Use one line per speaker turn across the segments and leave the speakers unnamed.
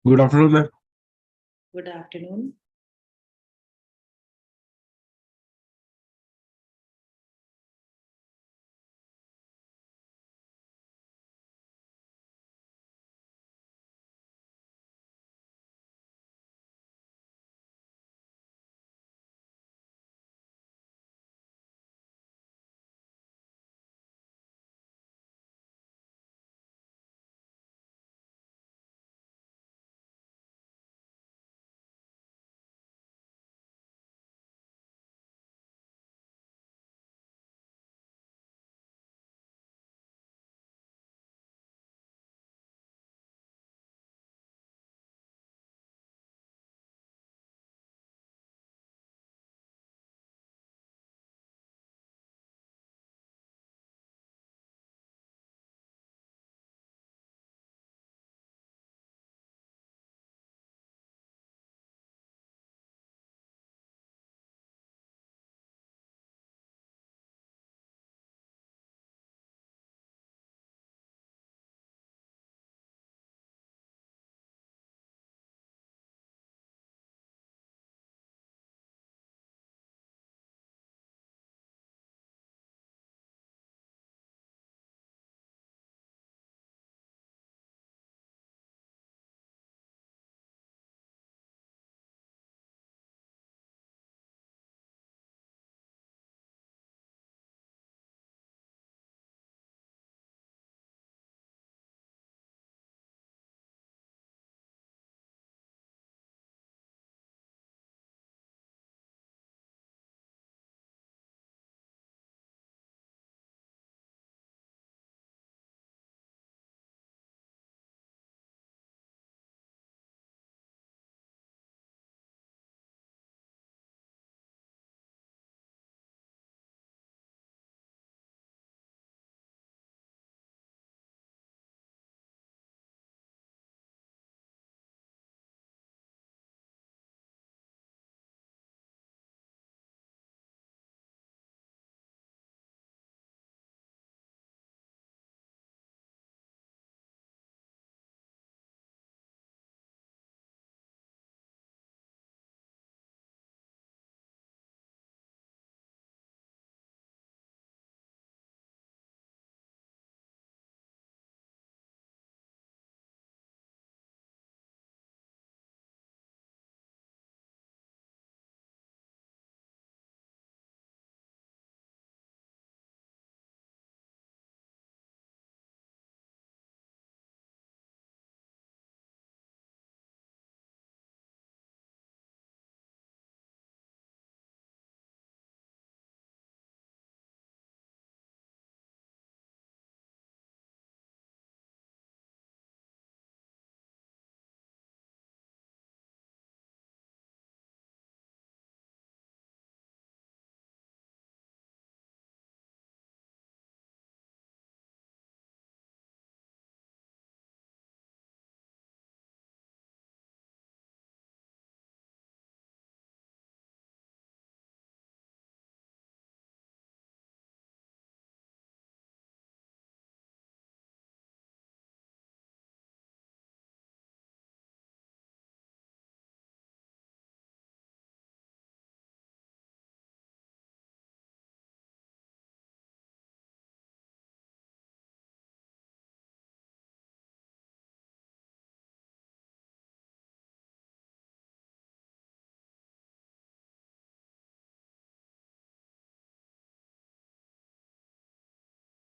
Good afternoon, ma'am.
Good afternoon.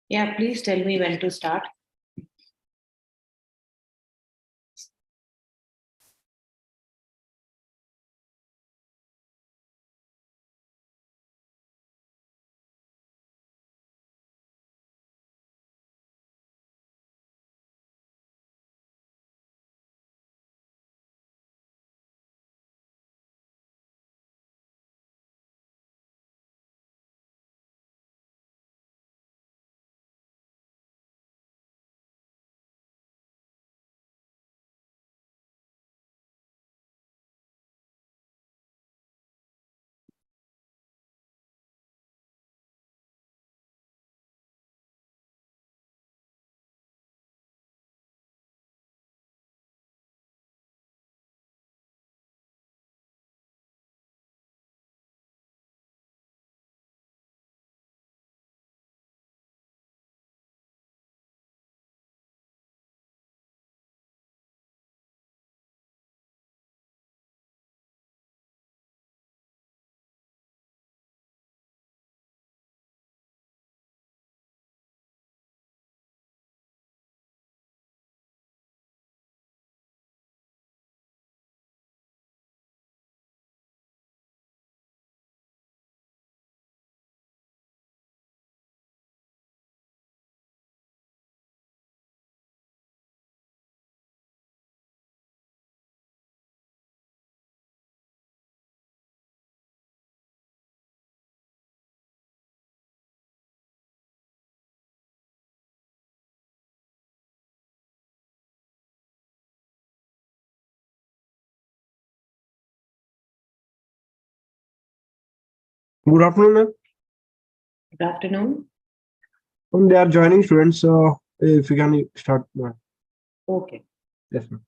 Yeah, please tell me when to start.
Good afternoon, ma'am.
Good afternoon.
They are joining students. If you can start, ma'am.
Okay.
Yes, ma'am.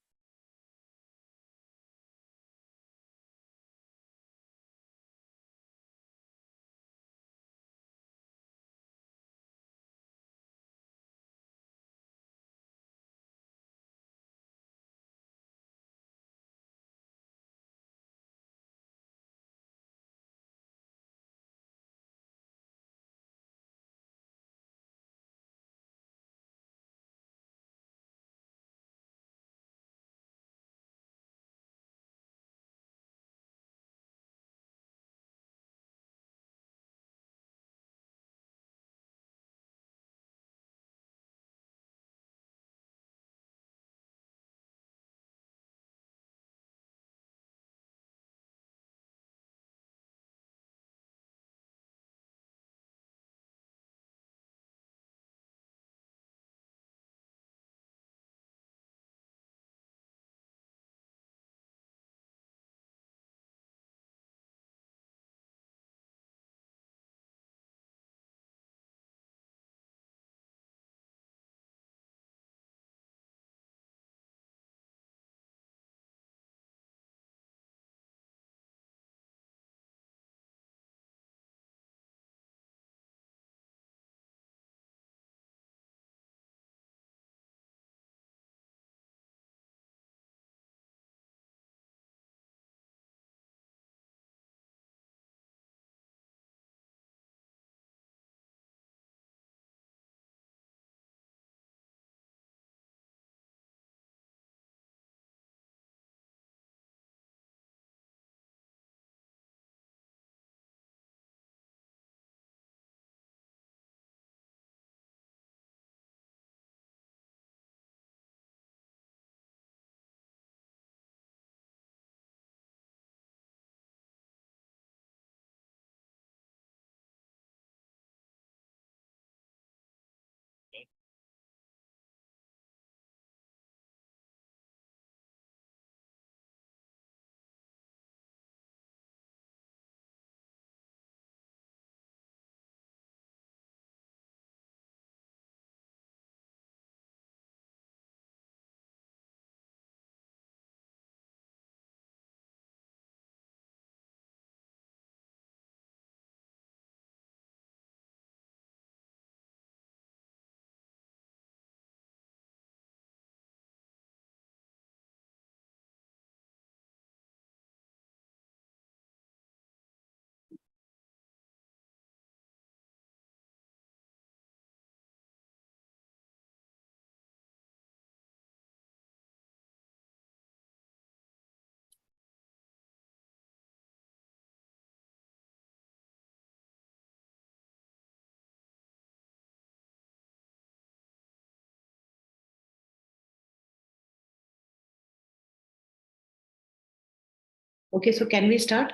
Okay, so can we start?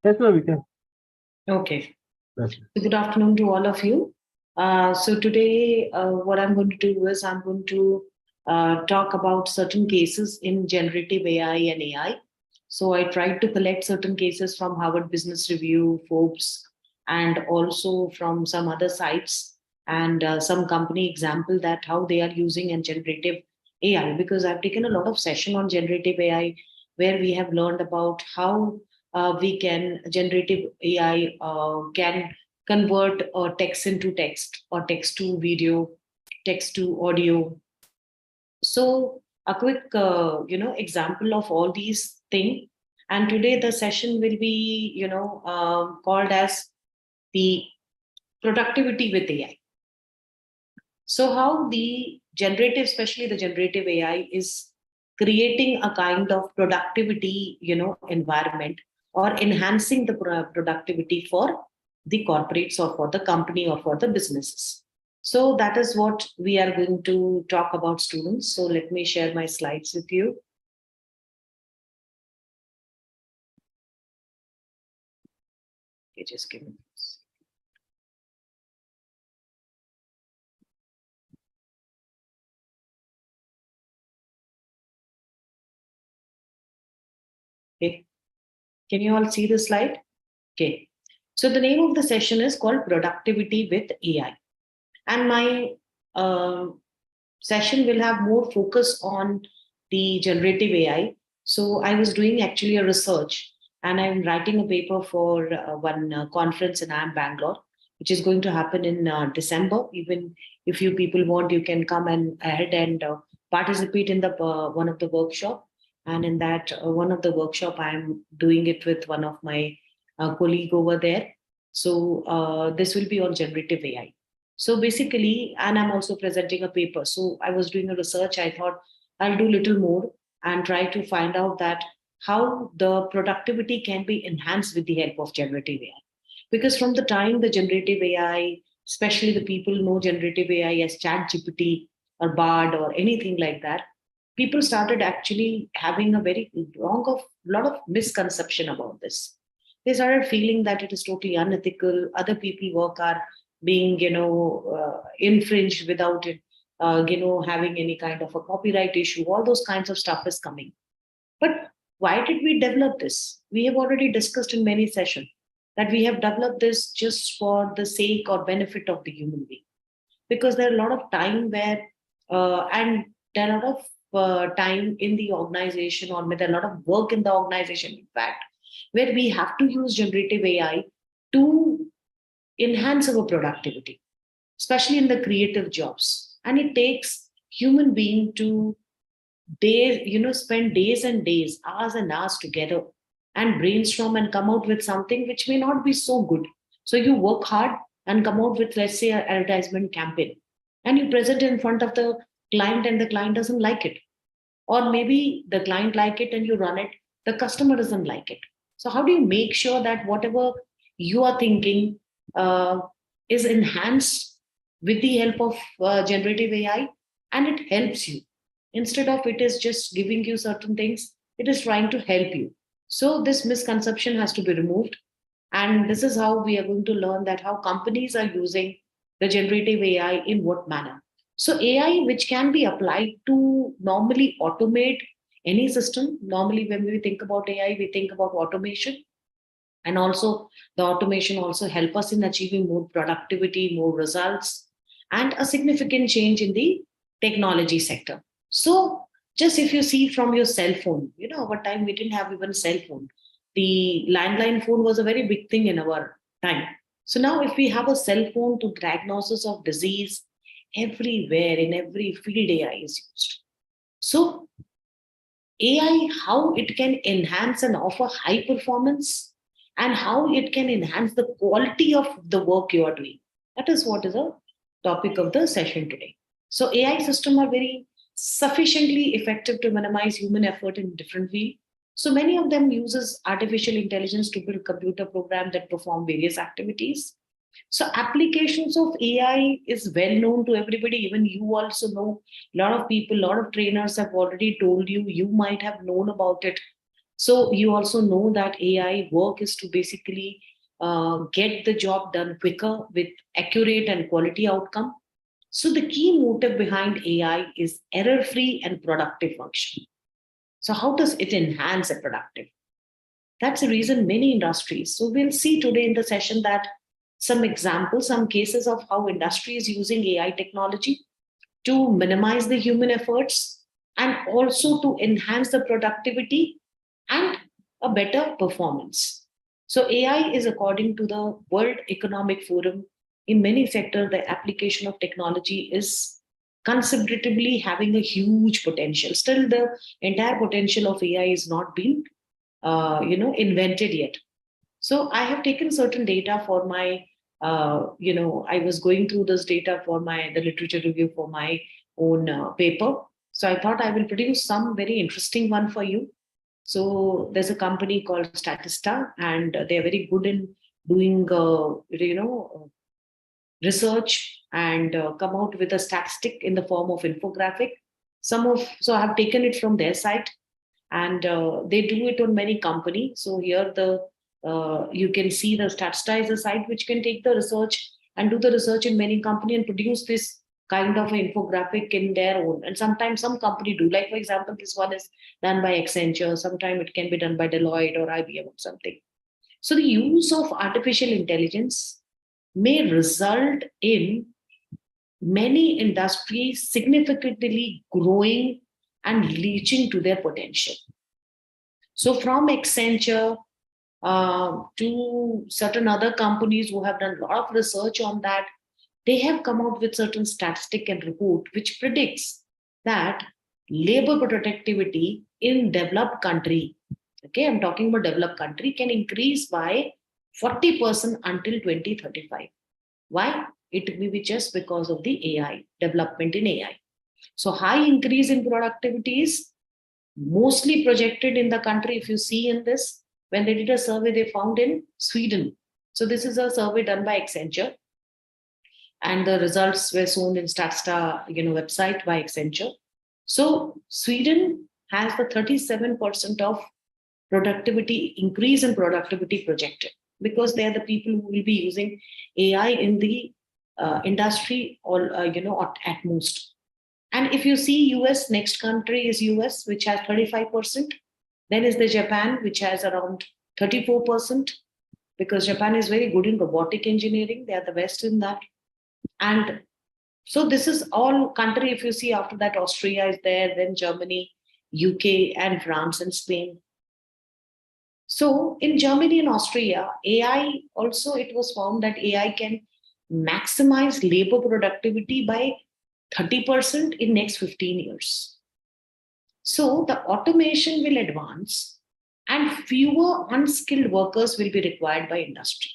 Yes, ma'am. We can.
Okay.
Yes.
Good afternoon to all of you. So today, what I'm going to do is I'm going to talk about certain cases in generative AI and AI. So I tried to collect certain cases from Harvard Business Review, Forbes, and also from some other sites and some company example that how they are using and generative AI. Because I've taken a lot of session on generative AI where we have learned about how we can generative AI can convert text into text or text to video, text to audio. So a quick example of all these things. And today the session will be called as the productivity with AI. So how the generative, especially the generative AI, is creating a kind of productivity, environment or enhancing the productivity for the corporates or for the company or for the businesses. So that is what we are going to talk about, students. So let me share my slides with you. Okay, just give me this. Okay. Can you all see the slide? Okay. So the name of the session is called Productivity with AI. And my session will have more focus on the generative AI. So I was doing actually a research, and I'm writing a paper for one conference in Bangalore, which is going to happen in December. Even if you people want, you can come and ahead and participate in the one of the workshop. And in that one of the workshop, I'm doing it with one of my colleague over there. So this will be on generative AI. So basically, and I'm also presenting a paper. So I was doing a research. I thought I'll do little more and try to find out that how the productivity can be enhanced with the help of generative AI. Because from the time the generative AI, especially the people know generative AI as Chat GPT or Bard or anything like that, people started actually having a very wrong of lot of misconception about this. They started feeling that it is totally unethical. Other people work are being infringed without it having any kind of a copyright issue. All those kinds of stuff is coming. But why did we develop this? We have already discussed in many sessions that we have developed this just for the sake or benefit of the human being, because there are a lot of time where and there are a lot of time in the organization, or there are a lot of work in the organization, in fact, where we have to use generative AI to enhance our productivity, especially in the creative jobs. And it takes human being to spend days and days, hours and hours together and brainstorm and come out with something which may not be so good. So you work hard and come out with, let's say, an advertisement campaign, and you present it in front of the client, and the client doesn't like it. Or maybe the client like it and you run it, the customer doesn't like it. So how do you make sure that whatever you are thinking uh, is enhanced with the help of generative AI, and it helps you, instead of it is just giving you certain things, it is trying to help you. So this misconception has to be removed, and this is how we are going to learn that how companies are using the generative AI in what manner. So AI, which can be applied to normally automate any system. Normally, when we think about AI, we think about automation, and also the automation also help us in achieving more productivity, more results, and a significant change in the technology sector. So just if you see from your cell phone, over time we didn't have even cell phone. The landline phone was a very big thing in our time. So now if we have a cell phone to diagnosis of disease, everywhere in every field AI is used. So AI, how it can enhance and offer high performance, and how it can enhance the quality of the work you are doing. That is what is the topic of the session today. So AI systems are very sufficiently effective to minimize human effort in different fields. So many of them uses artificial intelligence to build computer programs that perform various activities. So applications of AI is well known to everybody. Even you also know, a lot of people, a lot of trainers have already told you, you might have known about it. So you also know that AI work is to basically get the job done quicker with accurate and quality outcome. So the key motive behind AI is error-free and productive function. So how does it enhance a productive? That's the reason many industries. So we'll see today in the session that some examples, some cases of how industry is using AI technology to minimize the human efforts and also to enhance the productivity and a better performance. So AI is, according to the World Economic Forum, in many sectors, the application of technology is considerably having a huge potential. Still, the entire potential of AI is not been, invented yet. So I have taken certain data for my, I was going through this data for the literature review for my own paper. So I thought I will produce some very interesting one for you. So there's a company called Statista, and they're very good in doing, research and come out with a statistic in the form of infographic. So I have taken it from their site, and they do it on many companies. So here you can see the Statista is a site which can take the research and do the research in many company and produce this kind of infographic in their own. And sometimes some company do, like for example, this one is done by Accenture. Sometimes it can be done by Deloitte or IBM or something. So the use of artificial intelligence may result in many industries significantly growing and reaching to their potential. So from Accenture to certain other companies who have done a lot of research on that, they have come out with certain statistic and report which predicts that labor productivity in developed country, okay, I'm talking about developed country, can increase by 40% until 2035. Why? It may be just because of the AI, development in AI. So high increase in productivity is mostly projected in the country. If you see in this, when they did a survey, they found in Sweden. So this is a survey done by Accenture, and the results were shown in Statsta, website by Accenture. So Sweden has the 37% of productivity increase in productivity projected, because they are the people who will be using AI in the industry, or at most. And if you see US, next country is US, which has 35%. Then is the Japan, which has around 34%, because Japan is very good in robotic engineering. They are the best in that. And so this is all country. If you see after that, Austria is there, then Germany, UK, and France and Spain. So in Germany and Austria, AI also, it was found that AI can maximize labor productivity by 30% in next 15 years. So the automation will advance and fewer unskilled workers will be required by industry.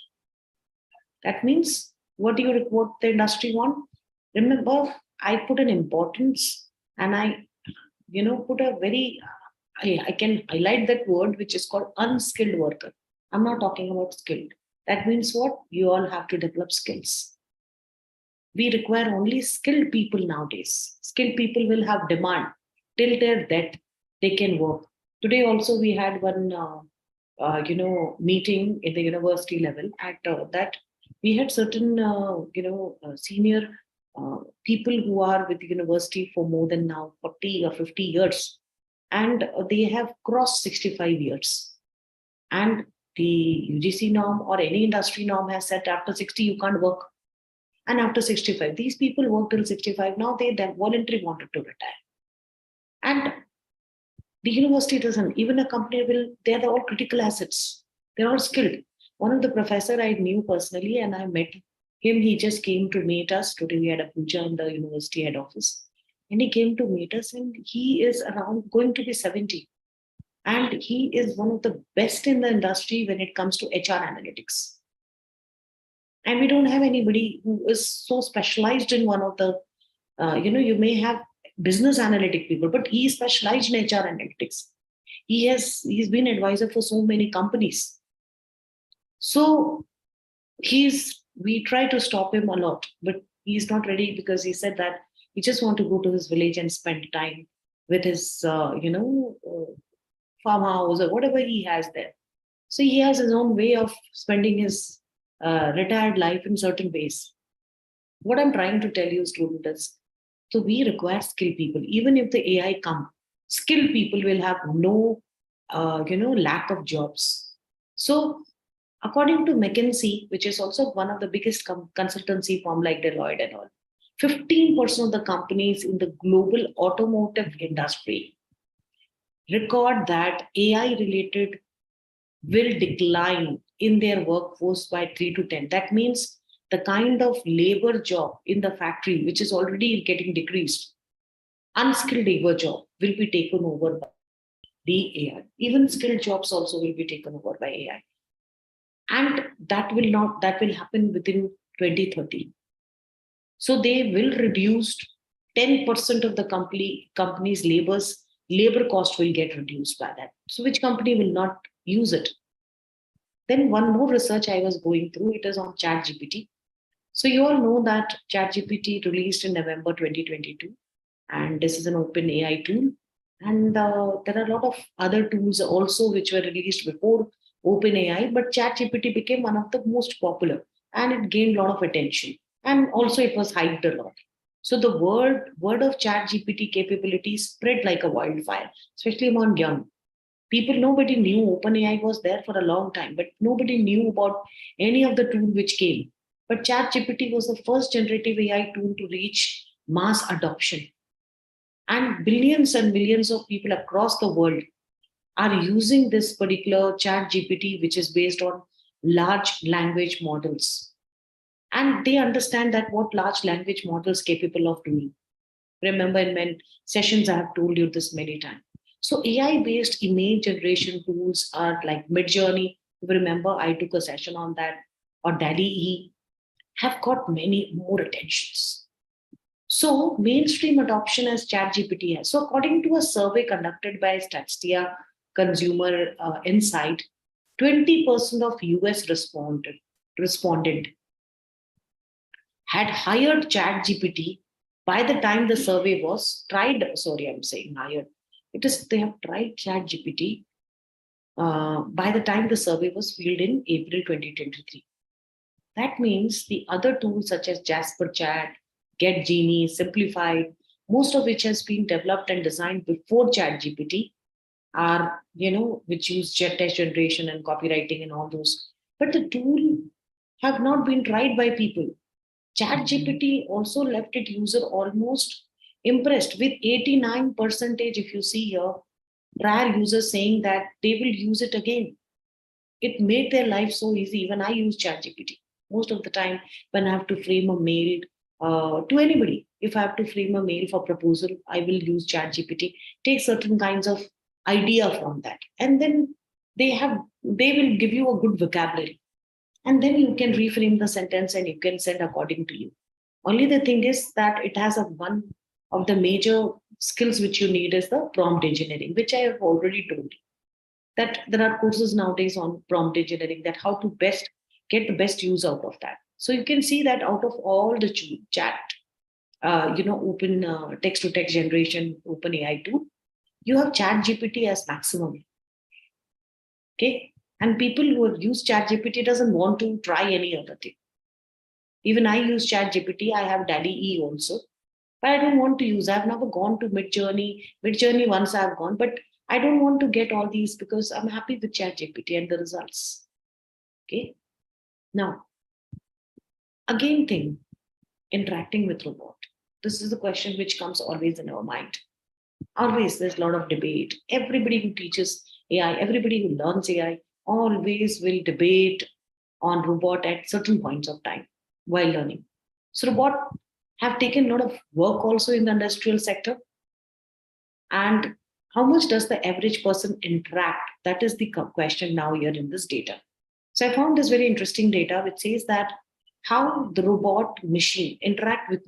That means, what the industry want? Remember, I put an importance, and I, put a very, I can highlight that word, which is called unskilled worker. I'm not talking about skilled. That means what? You all have to develop skills. We require only skilled people nowadays. Skilled people will have demand till their death. They can work. Today also we had one, meeting in the university level. At that, we had certain, senior people who are with the university for more than now 40 or 50 years, and they have crossed 65 years. And the UGC norm or any industry norm has said after 60 you can't work. And after 65, these people work till 65. Now they voluntarily wanted to retire. And the university doesn't, even a company will, they're all critical assets. They're all skilled. One of the professor I knew personally, and I met him, he just came to meet us. Today we had a puja in the university head office. And he came to meet us, and he is around going to be 70. And he is one of the best in the industry when it comes to HR analytics. And we don't have anybody who is so specialized in one of the, you may have business analytic people, but he is specialized in HR analytics. He's been advisor for so many companies. So we try to stop him a lot, but he's not ready, because he said that he just want to go to his village and spend time with his, farmhouse or whatever he has there. So he has his own way of spending his retired life in certain ways. What I'm trying to tell you, student, is so we require skilled people. Even if the AI come, skilled people will have no, lack of jobs. So according to McKinsey, which is also one of the biggest consultancy firm like Deloitte and all, 15% of the companies in the global automotive industry record that AI related will decline in their workforce by 3 to 10. That means the kind of labor job in the factory, which is already getting decreased, unskilled labor job will be taken over by the AI. Even skilled jobs also will be taken over by AI. And that will happen within 2030. So they will reduce 10% of the company's labor cost will get reduced by that. So which company will not use it? Then one more research I was going through, it is on ChatGPT. So you all know that ChatGPT released in November 2022, and this is an open AI tool. And there are a lot of other tools also which were released before OpenAI, but ChatGPT became one of the most popular, and it gained a lot of attention. And also it was hyped a lot. So the word of ChatGPT capability spread like a wildfire, especially among young Nobody knew OpenAI was there for a long time, but nobody knew about any of the tool which came. But ChatGPT was the first generative AI tool to reach mass adoption. And billions and millions of people across the world are using this particular ChatGPT, which is based on large language models. And they understand that what large language models capable of doing. Remember, in many sessions, I have told you this many times. So AI-based image generation tools are like Midjourney. If you remember, I took a session on that, or DALL-E have got many more attentions. So mainstream adoption as ChatGPT has. So according to a survey conducted by Statista Consumer Insight, 20% of US respondent had hired ChatGPT by the time the survey was tried. Sorry, I'm saying hired. It is they have tried ChatGPT by the time the survey was filled in April 2023. That means the other tools such as Jasper Chat, Get Genie, Simplified, most of which has been developed and designed before ChatGPT, are, which use jet text generation and copywriting and all those. But the tool have not been tried by people. ChatGPT also left its user almost impressed with 89%, if you see here, prior users saying that they will use it again. It made their life so easy. Even I use ChatGPT most of the time when I have to frame a mail to anybody. If I have to frame a mail for proposal, I will use ChatGPT. Take certain kinds of idea from that, and then they will give you a good vocabulary, and then you can reframe the sentence and you can send according to you. Only the thing is that it has a one of the major skills which you need is the prompt engineering, which I have already told you that there are courses nowadays on prompt engineering, that how to best get the best use out of that. So you can see that out of all the chat, open text to text generation, open AI tool, you have chat GPT as maximum. Okay. And people who have used chat GPT doesn't want to try any other thing. Even I use chat GPT. I have DALL-E also, but I don't want to use. I've never gone to Midjourney. Midjourney once I've gone, but I don't want to get all these because I'm happy with ChatGPT and the results. Okay. Now, again, interacting with robot. This is the question which comes always in our mind. Always, there's a lot of debate. Everybody who teaches AI, everybody who learns AI, always will debate on robot at certain points of time while learning. So, robot have taken a lot of work also in the industrial sector. And how much does the average person interact? That is the question now here in this data. So I found this very interesting data which says that how the robot machine interact with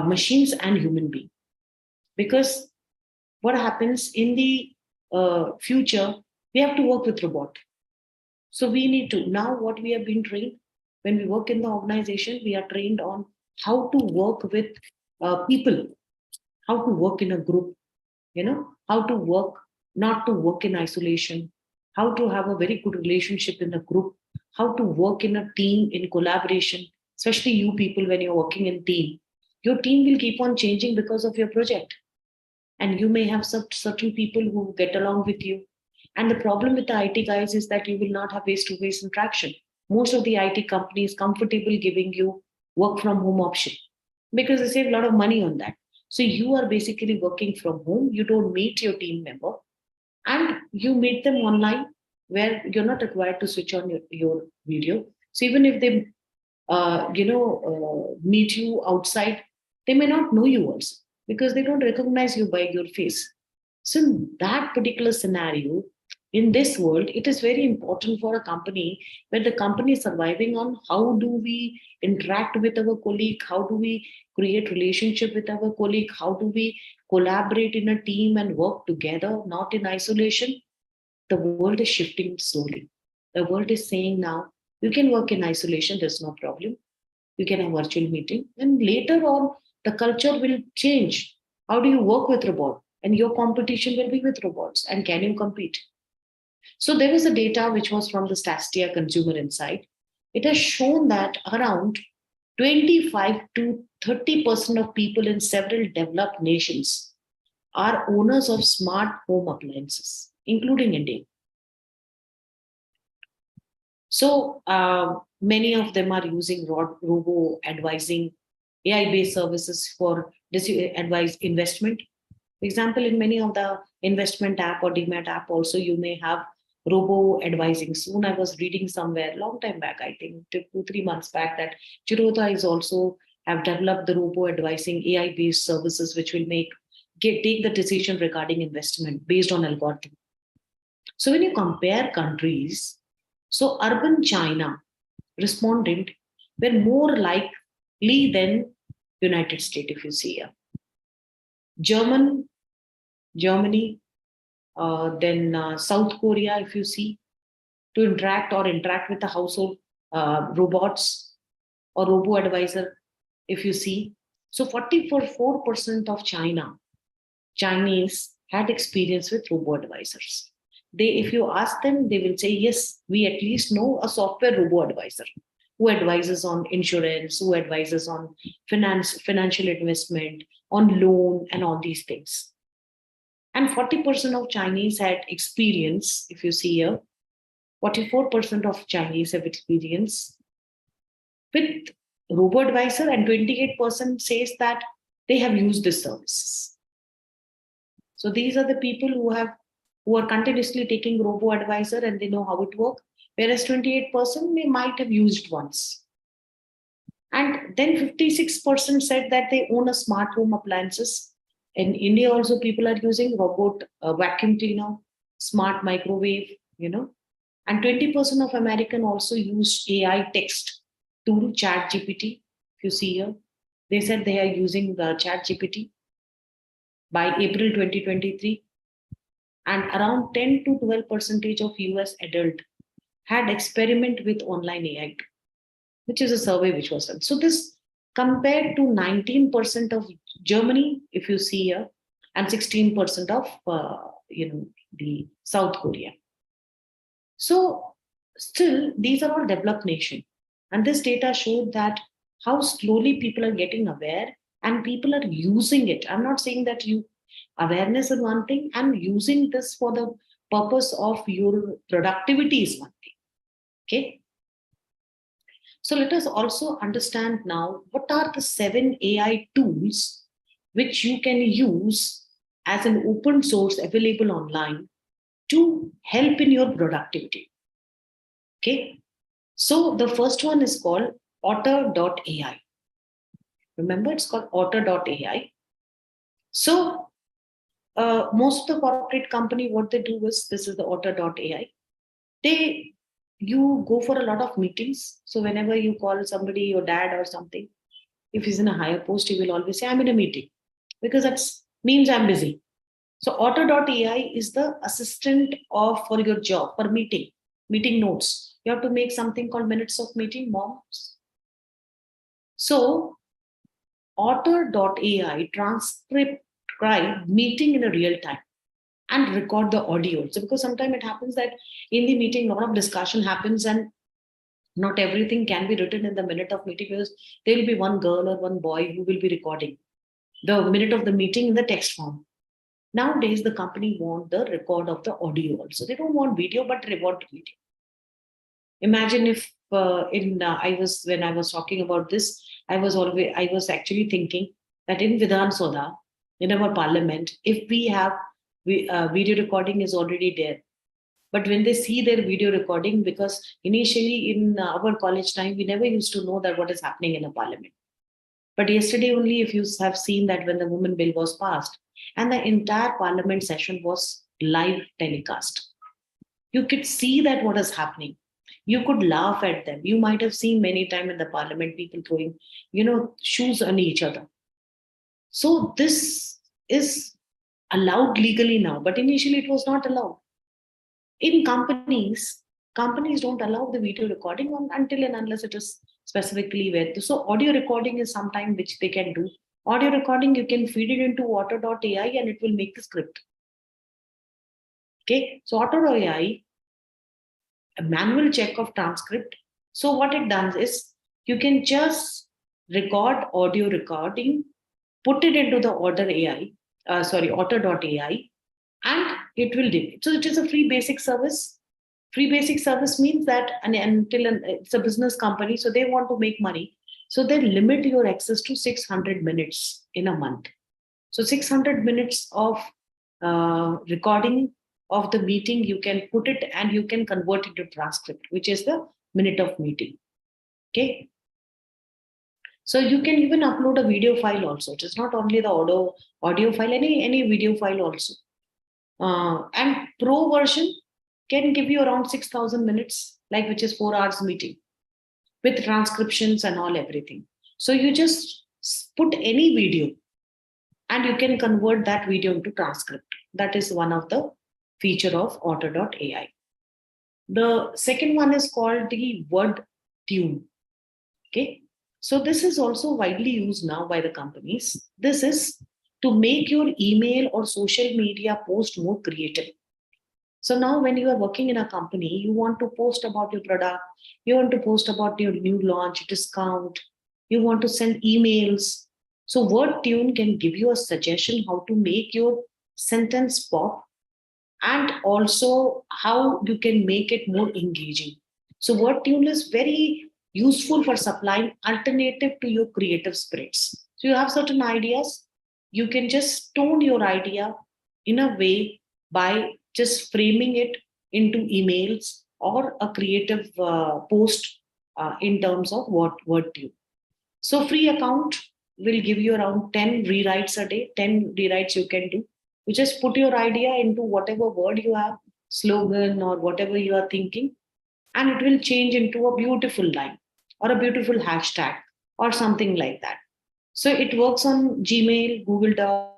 machines and human being. Because what happens in the future, we have to work with robot. So we need to, now what we have been trained, when we work in the organization, we are trained on how to work with people, how to work in a group, how to work, not to work in isolation, how to have a very good relationship in a group, how to work in a team in collaboration, especially you people when you're working in team. Your team will keep on changing because of your project. And you may have some certain people who get along with you. And the problem with the IT guys is that you will not have face-to-face interaction. Most of the IT companies comfortable giving you work from home option because they save a lot of money on that. So you are basically working from home. You don't meet your team member and you meet them online where you're not required to switch on your video. So even if they, meet you outside, they may not know you also because they don't recognize you by your face. So in that particular scenario, in this world, it is very important for a company where the company is surviving on how do we interact with our colleague, how do we create relationship with our colleague, how do we collaborate in a team and work together, not in isolation. The world is shifting slowly. The world is saying now, you can work in isolation, there's no problem. You can have virtual meeting. And later on, the culture will change. How do you work with robot? And your competition will be with robots. And can you compete? So there was a data which was from the Statista Consumer Insight. It has shown that around 25 to 30% of people in several developed nations are owners of smart home appliances, including India. So many of them are using robo advising, AI-based services for advice investment. For example, in many of the investment app or demat app, also you may have robo advising. Soon I was reading somewhere long time back, I think 2 3 months back, that Chirota is also have developed the robo advising AI-based services, which will take the decision regarding investment based on algorithm. So when you compare countries, so urban China responded were more likely than United States, if you see here. Germany, then South Korea, if you see, to interact with the household robots or robo advisor, if you see. So 44% of Chinese had experience with robo advisors. If you ask them, they will say, yes, we at least know a software robo advisor who advises on insurance, who advises on financial investment, on loan, and all these things. And 40% of Chinese had experience, if you see here, 44% of Chinese have experience with robo advisor, and 28% says that they have used this services. So these are the people who are continuously taking robo advisor and they know how it works, whereas 28% they might have used once. And then 56% said that they own a smart home appliances. In India also people are using robot vacuum cleaner, smart microwave, and 20% of American also use AI text tool, chat GPT. If you see here, they said they are using the chat GPT by April 2023. And around 10 to 12% of US adult had experiment with online AI, which is a survey which was done. So this compared to 19% of Germany, if you see here, and 16% of the South Korea. So still, these are all developed nation, and this data showed that how slowly people are getting aware and people are using it. I'm not saying that awareness is one thing, and using this for the purpose of your productivity is one thing. Okay. So let us also understand now what are the 7 AI tools which you can use as an open source available online to help in your productivity. Okay. So the first one is called otter.ai. Remember, it's called otter.ai. So most of the corporate company, what they do is, this is the otter.ai. You go for a lot of meetings. So whenever you call somebody, your dad or something, if he's in a higher post, he will always say, I'm in a meeting, because that means I'm busy. So otter.ai is the assistant for your job, for meeting notes. You have to make something called minutes of meeting, moms. So otter.ai transcribe meeting in a real time and record the audio. So because sometimes it happens that in the meeting, a lot of discussion happens and not everything can be written in the minute of meeting, because there will be one girl or one boy who will be recording the minute of the meeting in the text form. Nowadays, the company want the record of the audio also. They don't want video, but they want video. Imagine if when I was talking about this, I was actually thinking that in Vidhan Soda, in our parliament, if we have video recording is already there. But when they see their video recording, because initially in our college time, we never used to know that what is happening in a parliament. But yesterday only, if you have seen that when the women bill was passed and the entire parliament session was live telecast, you could see that what is happening. You could laugh at them. You might have seen many times in the parliament people throwing, shoes on each other. So this is allowed legally now, but initially it was not allowed. In companies don't allow the video recording until and unless it is specifically where. So audio recording is sometime which they can do. Audio recording, you can feed it into otter.ai and it will make the script. Okay, so otter.ai, a manual check of transcript. So what it does is you can just record audio recording, put it into the order AI, Otter.ai, and it will do it. So it is a free basic service. Free basic service means that it's a business company, so they want to make money. So they limit your access to 600 minutes in a month. So 600 minutes of recording of the meeting, you can put it and you can convert it to transcript, which is the minute of meeting. Okay. So you can even upload a video file also. It is not only the audio file, any video file also. And pro version can give you around 6,000 minutes, like which is 4 hours meeting with transcriptions and all everything. So you just put any video and you can convert that video into transcript. That is one of the feature of Otter.ai. The second one is called the word tune. Okay. So this is also widely used now by the companies. This is to make your email or social media post more creative. So now when you are working in a company, you want to post about your product, you want to post about your new launch, discount, you want to send emails. So word tune can give you a suggestion how to make your sentence pop, and also how you can make it more engaging. So word tune is very useful for supplying alternative to your creative spirits. So you have certain ideas, you can just tone your idea in a way by just framing it into emails or a creative post in terms of word tune. So free account will give you around 10 rewrites a day, 10 rewrites you can do. You just put your idea into whatever word you have, slogan or whatever you are thinking, and it will change into a beautiful line or a beautiful hashtag or something like that. So it works on Gmail, Google Doc,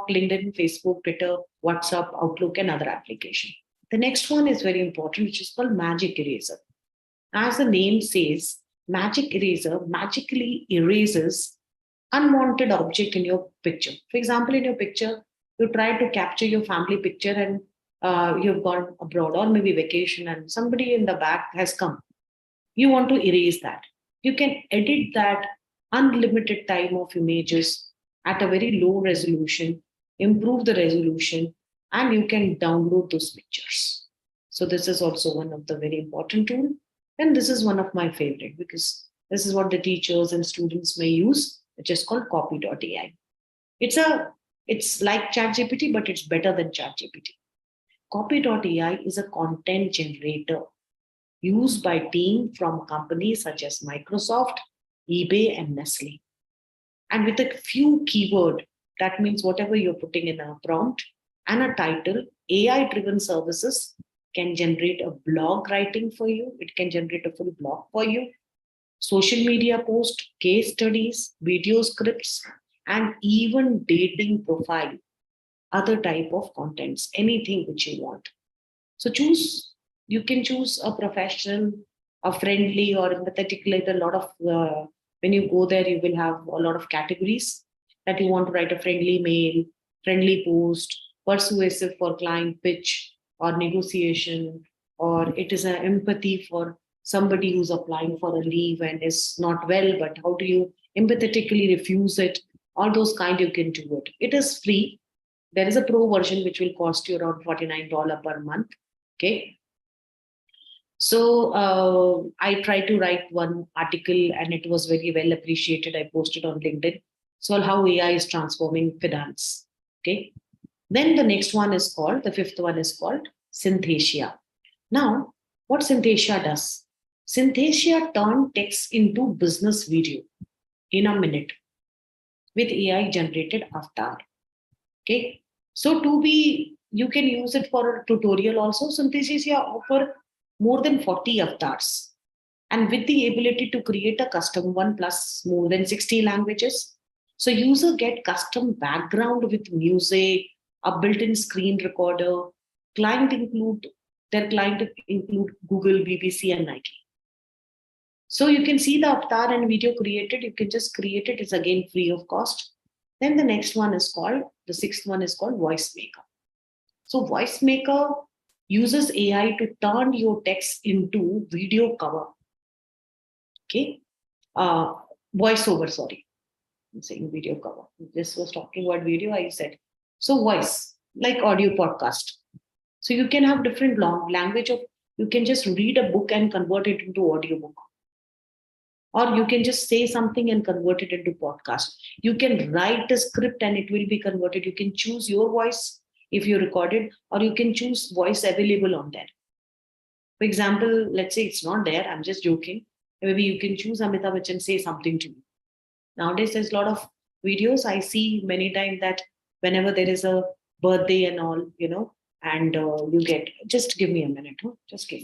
LinkedIn, Facebook, Twitter, WhatsApp, Outlook, and other application. The next one is very important, which is called Magic Eraser. As the name says, Magic Eraser magically erases unwanted object in your picture. For example, in your picture, you try to capture your family picture and you've gone abroad or maybe vacation and somebody in the back has come. You want to erase that. You can edit that unlimited time of images at a very low resolution, improve the resolution, and you can download those pictures. So this is also one of the very important tool. And this is one of my favorite because this is what the teachers and students may use, which is called copy.ai. It's a it's like ChatGPT, but it's better than ChatGPT. Copy.ai is a content generator used by teams from companies such as Microsoft, eBay, and Nestle. And with a few keyword, that means whatever you're putting in a prompt and a title, AI-driven services can generate a blog writing for you. It can generate a full blog for you, social media post, case studies, video scripts, and even dating profile, other type of contents, anything which you want. So you can choose a professional, a friendly, or empathetic. Like a lot of when you go there, you will have a lot of categories that you want to write a friendly mail, friendly post, persuasive for client pitch or negotiation, or it is an empathy for somebody who's applying for a leave and is not well, but how do you empathetically refuse it? All those kind you can do it. It is free. There is a pro version which will cost you around $49 per month. Okay. So I tried to write one article and it was very well appreciated. I posted on LinkedIn. So how AI is transforming finance. Okay. Then the fifth one is called Synthesia. Now, what Synthesia does? Synthesia turns text into business video in a minute with AI generated avatar. Okay. So you can use it for a tutorial also. Synthesia offer more than 40 avatars and with the ability to create a custom one plus more than 60 languages. So user get custom background with music, a built-in screen recorder. Their client include Google, BBC, and Nike. So you can see the avatar and video created. You can just create it. It's again free of cost. Then the sixth one is called Voice Maker. So Voice Maker uses AI to turn your text into video cover. Okay. Uh, Voiceover, sorry. I'm saying video cover. This was talking about video, I said. So voice, like audio podcast. So you can have different long language of, you can just read a book and convert it into audio book. Or you can just say something and convert it into podcast. You can write a script and it will be converted. You can choose your voice if you record it, or you can choose voice available on there. For example, let's say it's not there, I'm just joking. Maybe you can choose Amitabh Bachchan, say something to me. Nowadays, there's a lot of videos I see many times that whenever there is a birthday and all, and you get, just give me a minute, huh? Just give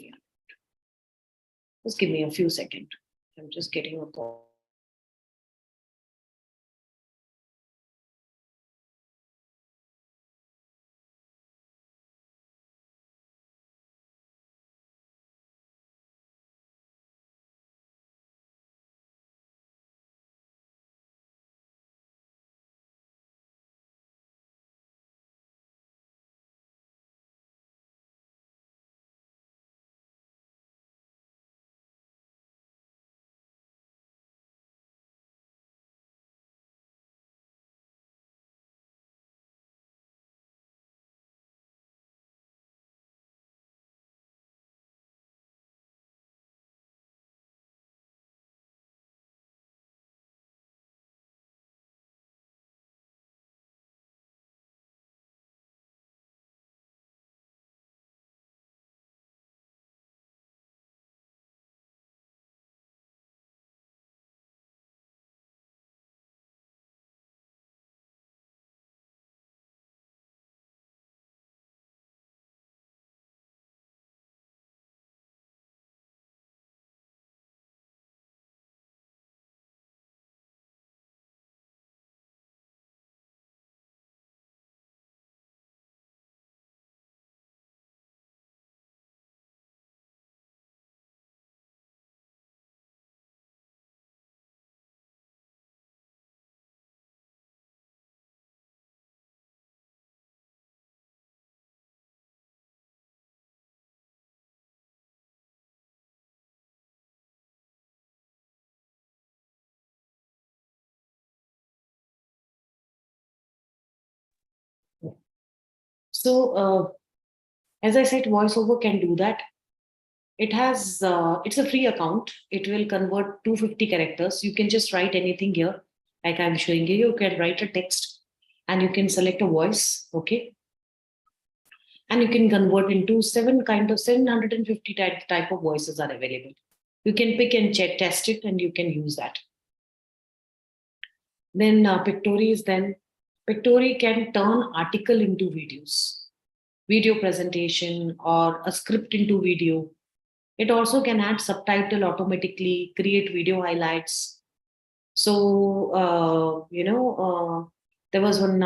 me a few seconds. I'm just getting a call. So, as I said, voiceover can do that. It's a free account. It will convert 250 characters. You can just write anything here. Like I'm showing you, you can write a text and you can select a voice. Okay. And you can convert into 750 type of voices are available. You can pick and check, test it, and you can use that. Then Pictory can turn article into videos, video presentation, or a script into video. It also can add subtitle automatically, create video highlights. So, there was one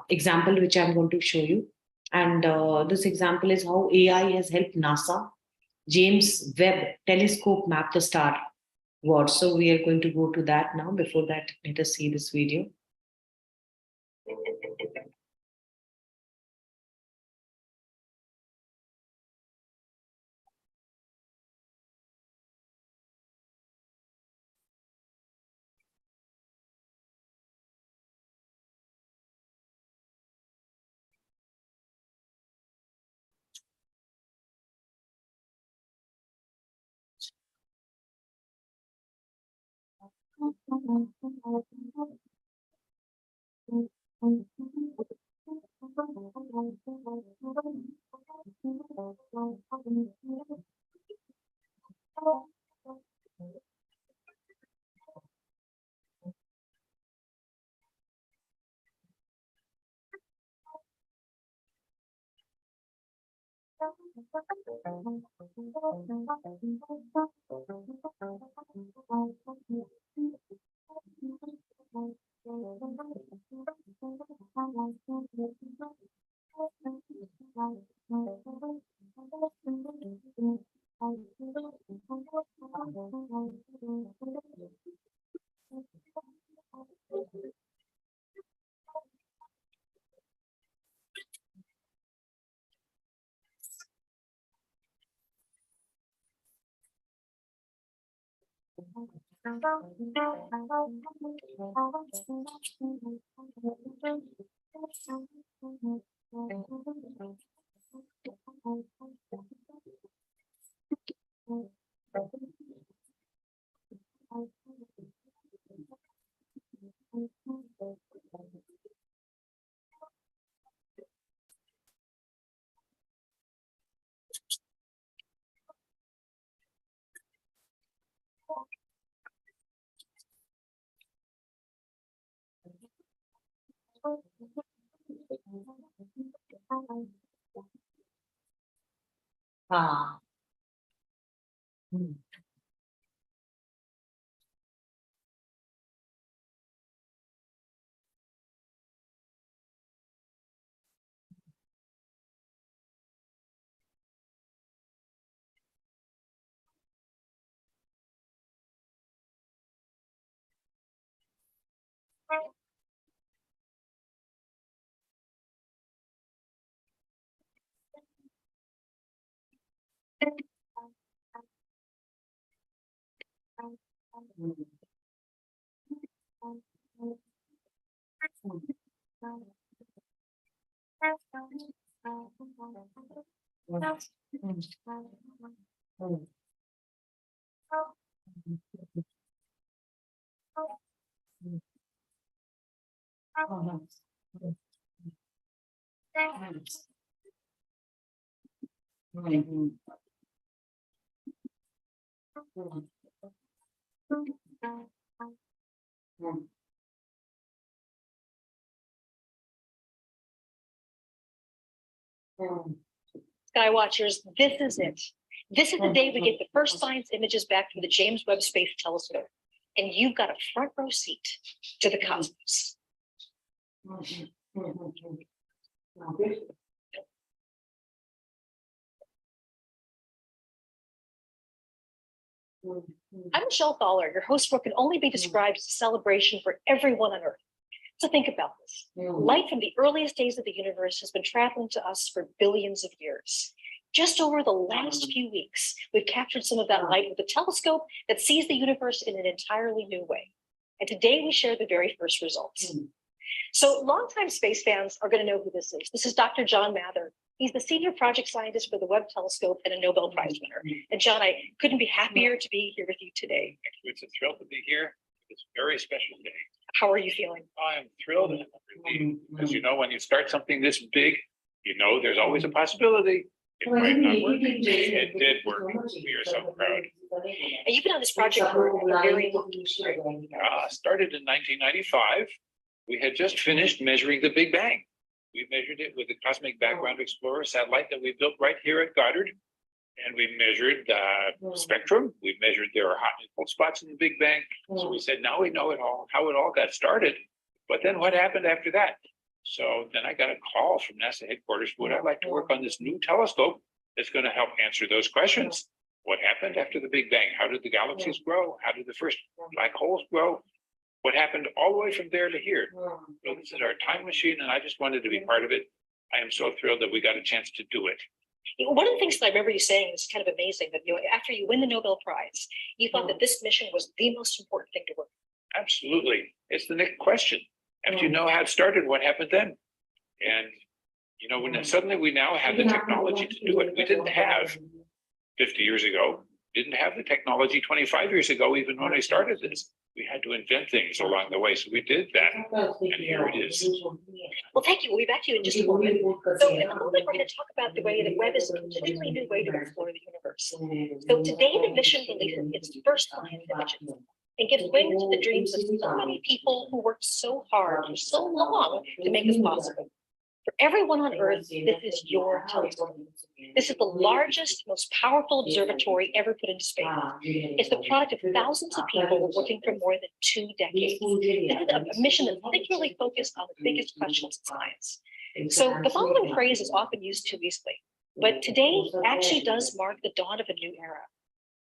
example which I'm going to show you. And this example is how AI has helped NASA James Webb Telescope map the star world. So we are going to go to that now. Before that, let us see this video. Ah.
Skywatchers, this is it. This is the day we get the first science images back from the James Webb Space Telescope. And you've got a front row seat to the cosmos. I'm Michelle Thaller, your host for what can only be described as a celebration for everyone on Earth. So think about this. Light from the earliest days of the universe has been traveling to us for billions of years. Just over the last few weeks, we've captured some of that light with a telescope that sees the universe in an entirely new way. And today we share the very first results. So longtime space fans are going to know who this is. This is Dr. John Mather. He's the senior project scientist for the Webb telescope and a Nobel Prize winner. And John, I couldn't be happier to be here with you today.
It's a thrill to be here. It's a very special day.
How are you feeling?
I'm thrilled and relieved because you know when you start something this big, you know there's always a possibility it might not work. It did work. We are so proud.
And you've been on this project for a very long time.
Started in 1995. We had just finished measuring the Big Bang. We measured it with the Cosmic Background Explorer satellite that we built right here at Goddard. And we measured spectrum. We measured there are hot and cold spots in the Big Bang. So we said, now we know it all, how it all got started. But then what happened after that? So then I got a call from NASA headquarters. Would I like to work on this new telescope that's going to help answer those questions? What happened after the Big Bang? How did the galaxies grow? How did the first black holes grow? What happened all the way from there to here? So this is our time machine, and I just wanted to be part of it. I am so thrilled that we got a chance to do it.
One of the things that I remember you saying is kind of amazing that after you win the Nobel Prize, you thought that this mission was the most important thing to work on.
Absolutely. It's the next question. After you know how it started, what happened then? And you know, when suddenly we now have the technology to do it. We didn't have 50 years ago, didn't have the technology 25 years ago, even when I started this. We had to invent things along the way. So we did that, and here it is.
Well, thank you. We'll be back to you in just a moment. So in a moment, we're going to talk about the way that Webb is a completely new way to explore the universe. So today, the mission releases its first science images and gives wings to the dreams of so many people who worked so hard for so long to make this possible. For everyone on Earth, this is your telescope. This is the largest, most powerful observatory ever put into space. It's the product of thousands of people working for more than 2 decades. This is a mission that's singularly focused on the biggest questions in science. So the following phrase is often used too easily, but today actually does mark the dawn of a new era.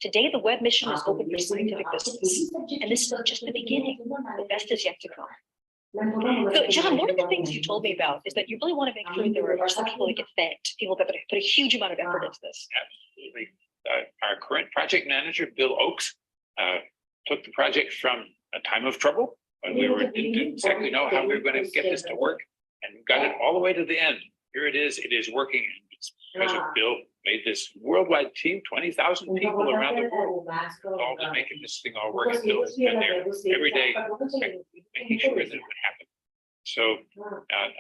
Today, the Webb mission is open for scientific business, and this is just the beginning. The best is yet to come. So, John, one of the things you told me about is that you really want to make sure there are some people that get thanked, people that put a huge amount of effort into this.
Absolutely. Our current project manager, Bill Oakes, took the project from a time of trouble when we didn't exactly know how we were going to get this to work, and got it all the way to the end. Here it is working. It's because of Bill made this worldwide team, 20,000 people around the world, all just making this thing all work. And Bill has been there every day, making sure that it would happen. So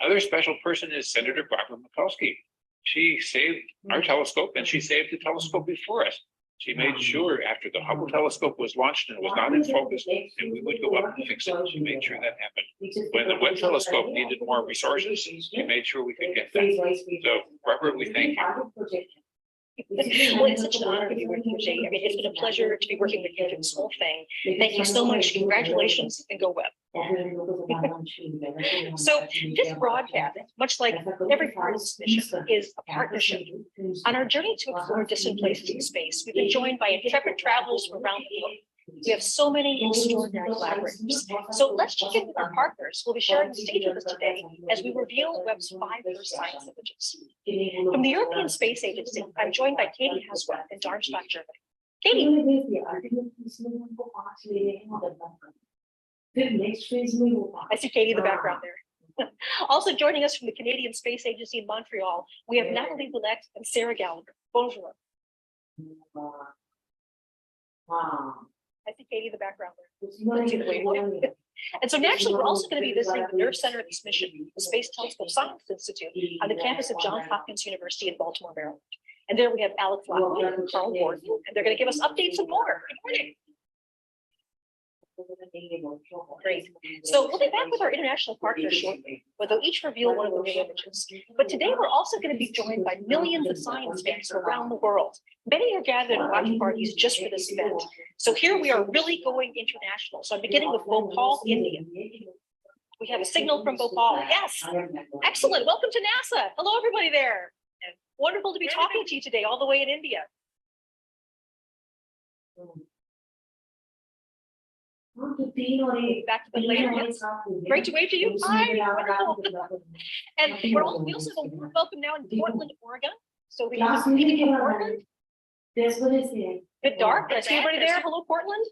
another special person is Senator Barbara Mikulski. She saved our telescope, and she saved the telescope before us. She made sure after the Hubble telescope was launched and was not in focus, that we would go up and fix it. She made sure that happened. When the Webb telescope needed more resources, she made sure we could get that. So, Barbara, we thank you.
Well, it's such an honor to be working with you. I mean, it's been a pleasure to be working with you through this whole thing. Thank you so much. Congratulations, and go Webb. So this broadcast, much like every part of this mission, is a partnership. On our journey to explore distant places in space, we've been joined by intrepid travelers from around the globe. We have so many extraordinary collaborators. So let's check in with our partners. We'll be sharing the stage with us today as we reveal Webb's 5 first science images. From the European Space Agency, I'm joined by Katie Haswell in Darmstadt, Germany. Katie. I see Katie in the background there. Also joining us from the Canadian Space Agency in Montreal, we have Natalie Boulette and Sarah Gallagher. Bonjour. I see Katie in the background there. Let's see the wave. And so naturally, we're also going to be visiting the Nerve Center of this mission, the Space Telescope Science Institute on the campus of Johns Hopkins University in Baltimore, Maryland. And there we have Alex Lockwood and Carl Gordon, and they're going to give us updates and more. Good morning. Great. So we'll be back with our international partners shortly, but they'll each reveal one of the new images. But today we're also going to be joined by millions of science fans from around the world. Many are gathered at watch parties just for this event. So here we are really going international. So I'm beginning with Bhopal, India. We have a signal from Bhopal. Yes. Excellent. Welcome to NASA. Hello, everybody there. And wonderful to be talking to you today, all the way in India. Back to the later. Yes. Great to wave to you. Hi. Wonderful. And we also have a warm welcome now in Portland, Oregon. So we have people from Portland. Bit dark. I see everybody there. Hello, Portland.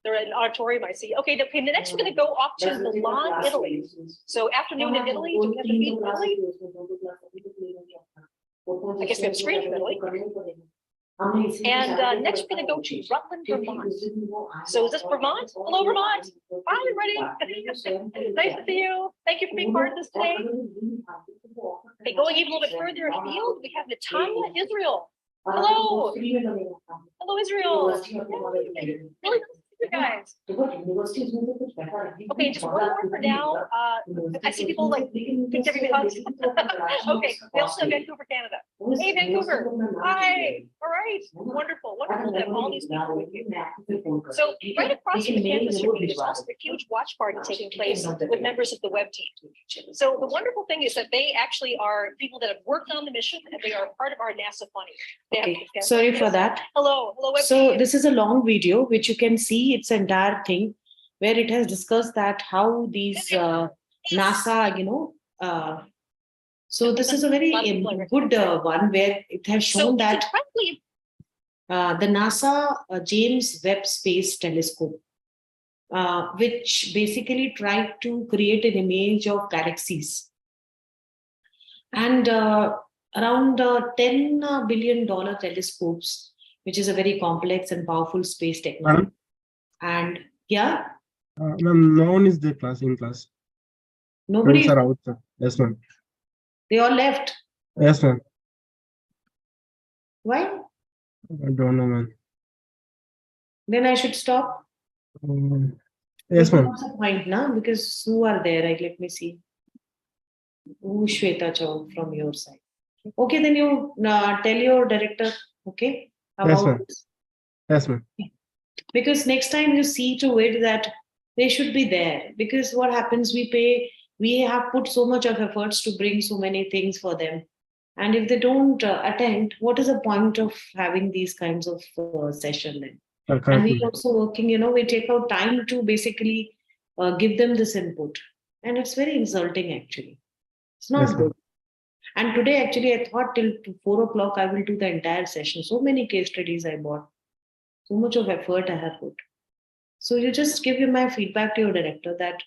They're in an auditorium, I see. Okay, the next we're going to go off to Milan, Italy. So afternoon in Italy. Do we have to feed from Italy? I guess we have a screen from Italy. And next we're going to go to Rutland, Vermont. So is this Vermont? Hello, Vermont. Hi, everybody. Nice to see you. Thank you for being part of this today. Okay, going even a little bit further afield, we have Netanya, Israel. Hello. Hello, Israel. Yay. Really nice to see you guys. Okay, just one more for now. I see people like think everybody hugs. Okay, we also have Vancouver, Canada. Hey, Vancouver. Hi. All right. Wonderful. Wonderful to have all these people with you. So right across from the campus from me, there's also a huge watch party taking place with members of the Webb team. So the wonderful thing is that they actually are people that have worked on the mission, and they are part of our NASA funny.
Okay, sorry for that.
Hello. Hello, Webb
So
team.
this is a long video, which you can see its entire thing, where it has discussed that how these NASA, so this is a very good one where it has shown that the NASA James Webb Space Telescope, which basically tried to create an image of galaxies. And around $10 billion telescopes, which is a very complex and powerful space technology. And yeah.
Ma'am, no one is there in class.
Nobody.
Friends are out, sir. Yes, ma'am.
They all left.
Yes, ma'am.
Why?
I don't know, ma'am.
Then I should stop.
Yes, ma'am.
What's the point now? Because who are there? Let me see. Shweta Chowk from your side. Okay, then you tell your director, okay, about this.
Yes, ma'am.
Because next time you see to it that they should be there. Because what happens, we have put so much of efforts to bring so many things for them. And if they don't attend, what is the point of having these kinds of session then? And we're also working, we take out time to basically give them this input. And it's very insulting, actually. It's not good. And today, actually, I thought till 4 o'clock, I will do the entire session. So many case studies I bought. So much of effort I have put. So you just give my feedback to your director that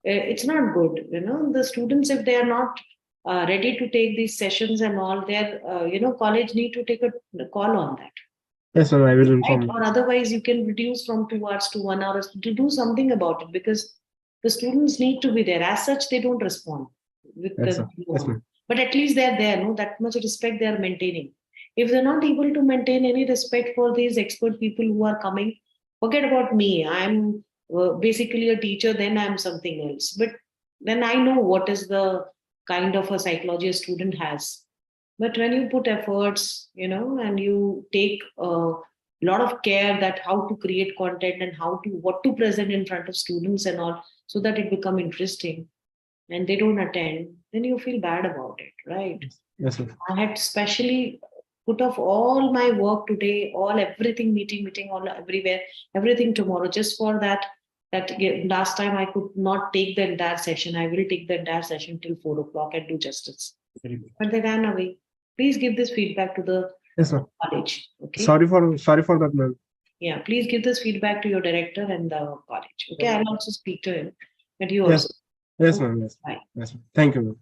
it's not good. The students, if they are not ready to take these sessions and all, their college need to take a call on that.
Yes, ma'am. I will
Right?
inform.
Or otherwise, you can reduce from 2 hours to 1 hour to do something about it, because the students need to be there. As such, they don't respond with
Yes,
the
sir. Yes, ma'am.
but at least they're there. No, that much respect they are maintaining. If they're not able to maintain any respect for these expert people who are coming, forget about me. I'm basically a teacher. Then I'm something else. But then I know what is the kind of a psychology a student has. But when you put efforts, and you take a lot of care that how to create content and what to present in front of students and all, so that it become interesting, and they don't attend, then you feel bad about it, right?
Yes, sir.
I had specially put off all my work today, everything, meeting, all everywhere, everything tomorrow, just for that. Last time I could not take the entire session. I will take the entire session till 4 o'clock and do justice.
Very good.
But they ran away. Please give this feedback to the
Yes, ma'am.
college. Okay.
Sorry for that, ma'am.
Yeah, please give this feedback to your director and the college. Okay, I'll also speak to him. And you
Yes.
also.
Yes, ma'am. Yes.
Bye.
Yes, ma'am. Thank you, ma'am.